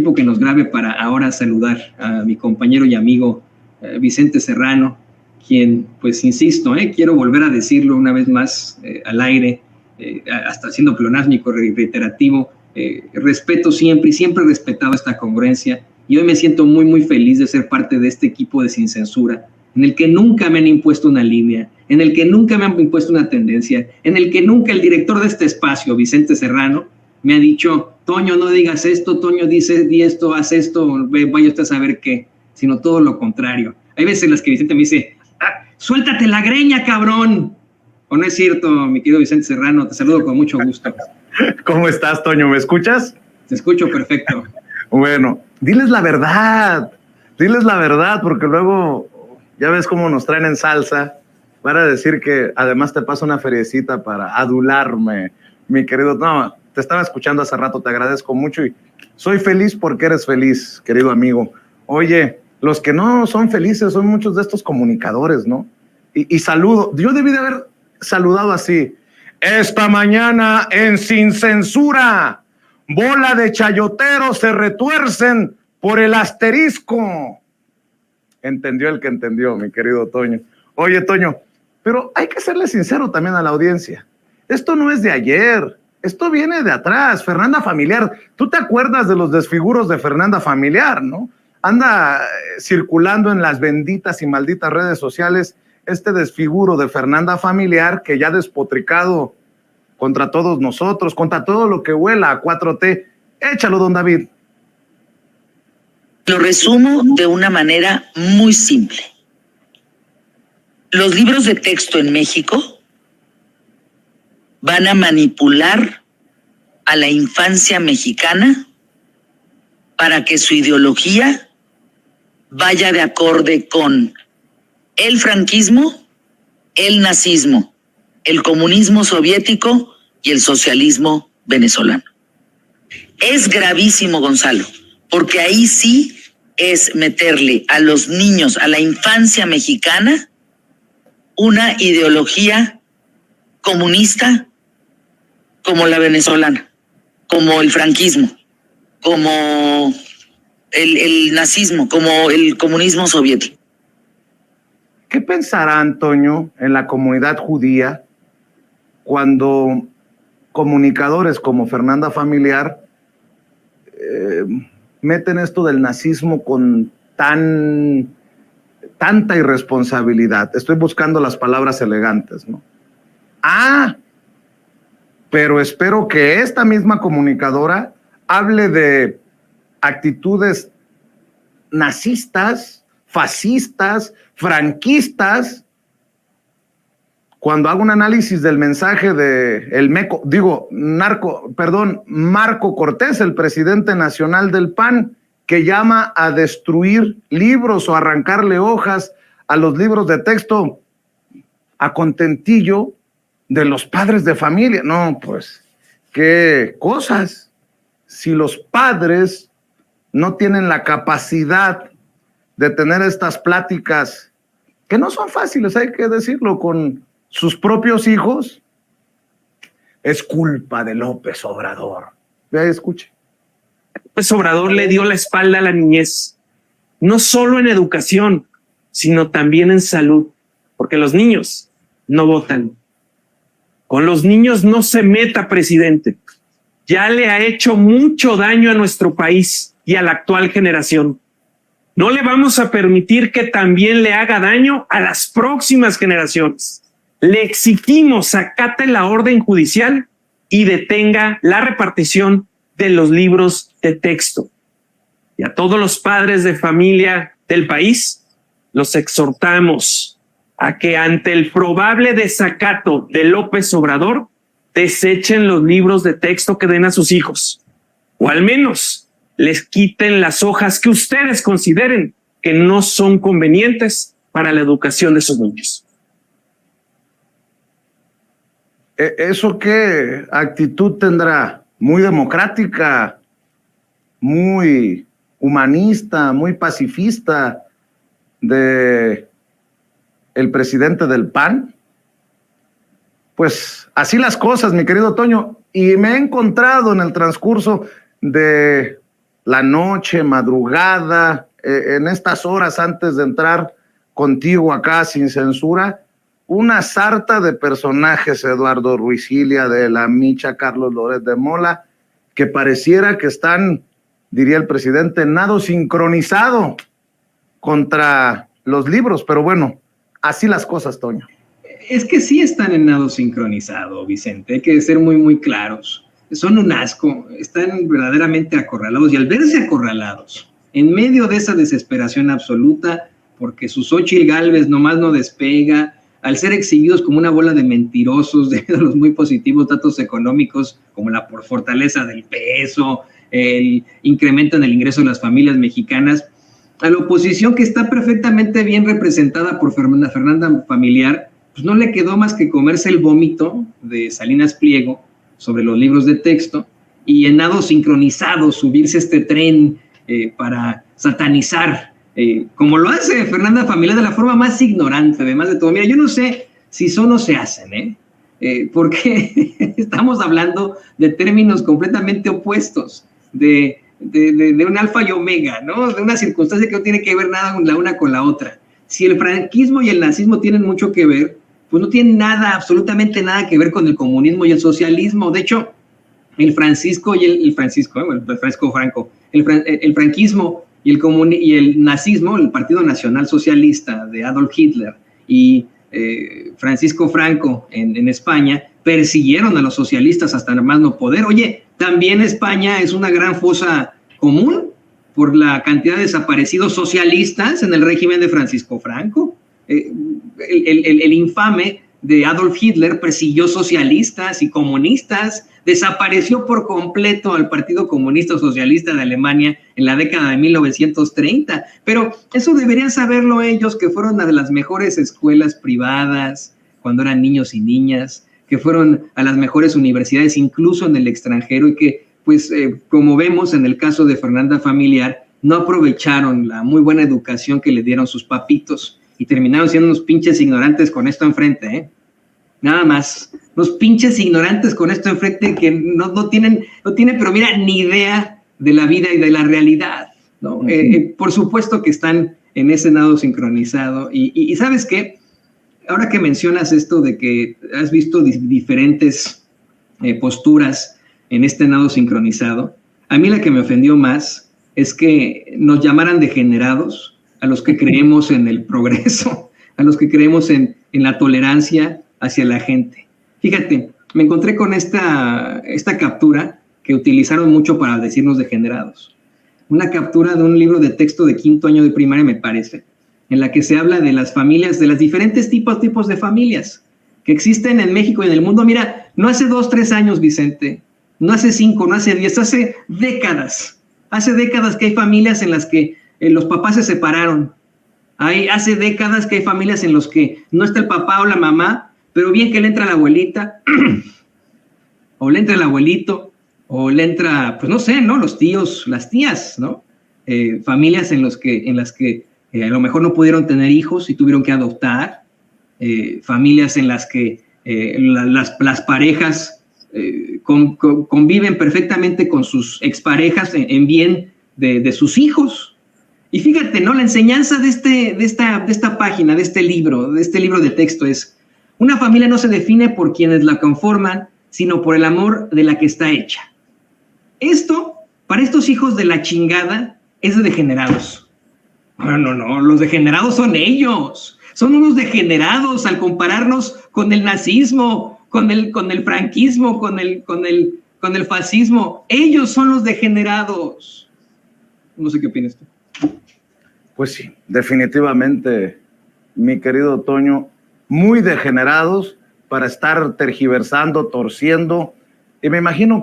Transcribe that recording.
tiempo que nos grabe para ahora saludar a mi compañero y amigo Vicente Serrano, quien, pues insisto, quiero volver a decirlo una vez más al aire, hasta siendo pleonásmico, reiterativo, respeto siempre y siempre he respetado esta congruencia, y hoy me siento muy, muy feliz de ser parte de este equipo de Sin Censura, en el que nunca me han impuesto una línea, en el que nunca me han impuesto una tendencia, en el que nunca el director de este espacio, Vicente Serrano, me ha dicho: Toño, no digas esto, Toño, di esto, haz esto, vaya usted a saber qué, sino todo lo contrario. Hay veces en las que Vicente me dice: suéltate la greña, cabrón. ¿O no es cierto, mi querido Vicente Serrano? Te saludo con mucho gusto. ¿Cómo estás, Toño? ¿Me escuchas? Te escucho perfecto. Bueno, diles la verdad, porque luego ya ves cómo nos traen en salsa para decir que además te paso una feriecita para adularme, mi querido. No, te estaba escuchando hace rato, te agradezco mucho y soy feliz porque eres feliz, querido amigo. Oye, los que no son felices son muchos de estos comunicadores, ¿no? Y saludo, yo debí de haber saludado así: esta mañana en Sin Censura, bola de chayoteros se retuercen por el asterisco. Entendió el que entendió, mi querido Toño. Oye, Toño, pero hay que serle sincero también a la audiencia. Esto no es de ayer, esto viene de atrás. Fernanda Familiar, tú te acuerdas de los desfiguros de Fernanda Familiar, ¿no? Anda circulando en las benditas y malditas redes sociales este desfiguro de Fernanda Familiar, que ya ha despotricado contra todos nosotros, contra todo lo que huela a 4T. Échalo, don David. Lo resumo de una manera muy simple. Los libros de texto en México van a manipular a la infancia mexicana para que su ideología vaya de acorde con el franquismo, el nazismo, el comunismo soviético y el socialismo venezolano. Es gravísimo, Gonzalo, porque ahí sí es meterle a los niños, a la infancia mexicana, una ideología comunista como la venezolana, como el franquismo, como el nazismo, como el comunismo soviético. ¿Qué pensará, Antonio, en la comunidad judía cuando comunicadores como Fernanda Familiar meten esto del nazismo con tanta irresponsabilidad? Estoy buscando las palabras elegantes, ¿no? Pero espero que esta misma comunicadora hable de actitudes nazistas, fascistas, franquistas, cuando hago un análisis del mensaje de Marco Cortés, el presidente nacional del PAN, que llama a destruir libros o arrancarle hojas a los libros de texto a contentillo de los padres de familia. No, pues, qué cosas. Si los padres no tienen la capacidad de tener estas pláticas, que no son fáciles, hay que decirlo, con sus propios hijos, es culpa de López Obrador. Vea, escuche. López Obrador le dio la espalda a la niñez, no solo en educación, sino también en salud, porque los niños no votan. Con los niños no se meta, presidente. Ya le ha hecho mucho daño a nuestro país y a la actual generación. No le vamos a permitir que también le haga daño a las próximas generaciones. Le exigimos acate la orden judicial y detenga la repartición de los libros de texto. Y a todos los padres de familia del país los exhortamos a que ante el probable desacato de López Obrador desechen los libros de texto que den a sus hijos, o al menos les quiten las hojas que ustedes consideren que no son convenientes para la educación de sus niños. ¿Eso qué actitud tendrá? Muy democrática, muy humanista, muy pacifista de el presidente del PAN. Pues así las cosas, mi querido Toño, y me he encontrado en el transcurso de la noche, madrugada, en estas horas antes de entrar contigo acá sin censura, una sarta de personajes, Eduardo Ruiz-Ilia, de la Micha, Carlos Loret de Mola, que pareciera que están, diría el presidente, nado sincronizado contra los libros, pero bueno, así las cosas, Toño. Es que sí están en nado sincronizado, Vicente, hay que ser muy, muy claros. Son un asco, están verdaderamente acorralados, y al verse acorralados, en medio de esa desesperación absoluta, porque su Xóchitl Gálvez nomás no despega, al ser exhibidos como una bola de mentirosos debido a los muy positivos datos económicos, como la fortaleza del peso, el incremento en el ingreso de las familias mexicanas, a la oposición, que está perfectamente bien representada por Fernanda Familiar, pues no le quedó más que comerse el vómito de Salinas Pliego sobre los libros de texto y en nado sincronizado subirse a este tren para satanizar, como lo hace Fernanda Familiar de la forma más ignorante, además de todo. Mira, yo no sé si son o se hacen, porque estamos hablando de términos completamente opuestos, de un alfa y omega, ¿no? De una circunstancia que no tiene que ver nada la una con la otra. Si el franquismo y el nazismo tienen mucho que ver, pues no tienen nada, absolutamente nada que ver con el comunismo y el socialismo. De hecho, el franquismo y el nazismo, el Partido Nacional Socialista de Adolf Hitler y Francisco Franco en España, persiguieron a los socialistas hasta más no poder. Oye, también España es una gran fosa común por la cantidad de desaparecidos socialistas en el régimen de Francisco Franco. El infame de Adolf Hitler persiguió socialistas y comunistas, desapareció por completo al Partido Comunista Socialista de Alemania en la década de 1930. Pero eso deberían saberlo ellos, que fueron a las mejores escuelas privadas cuando eran niños y niñas, que fueron a las mejores universidades, incluso en el extranjero, y que, pues, como vemos en el caso de Fernanda Familiar, no aprovecharon la muy buena educación que le dieron sus papitos y terminaron siendo unos pinches ignorantes con esto enfrente, Nada más, unos pinches ignorantes con esto enfrente que no tienen, pero mira, ni idea de la vida y de la realidad, ¿no? Por supuesto que están en ese nado sincronizado. Y ¿sabes qué? Ahora que mencionas esto de que has visto diferentes posturas en este nado sincronizado, a mí la que me ofendió más es que nos llamaran degenerados a los que creemos en el progreso, a los que creemos en la tolerancia hacia la gente. Fíjate, me encontré con esta captura que utilizaron mucho para decirnos degenerados. Una captura de un libro de texto de 5º año de primaria, me parece, en la que se habla de las familias, de los diferentes tipos de familias que existen en México y en el mundo. Mira, no hace 2, 3 años, Vicente, no hace 5, no hace 10, hace décadas. Hace décadas que hay familias en las que los papás se separaron. Hace décadas que hay familias en las que no está el papá o la mamá, pero bien que le entra la abuelita, o le entra el abuelito, o le entra, pues no sé, ¿no? Los tíos, las tías, ¿no? Familias en las que a lo mejor no pudieron tener hijos y tuvieron que adoptar, familias en las que las parejas conviven perfectamente con sus exparejas en bien de sus hijos. Y fíjate, ¿no? La enseñanza de esta página, de este libro de texto es: una familia no se define por quienes la conforman, sino por el amor de la que está hecha. Esto, para estos hijos de la chingada, es de degenerados. No, los degenerados son ellos. Son unos degenerados al compararnos con el nazismo, con el franquismo, con el fascismo. Ellos son los degenerados. No sé qué opinas tú. Pues sí, definitivamente, mi querido Toño, muy degenerados para estar tergiversando, torciendo, y me imagino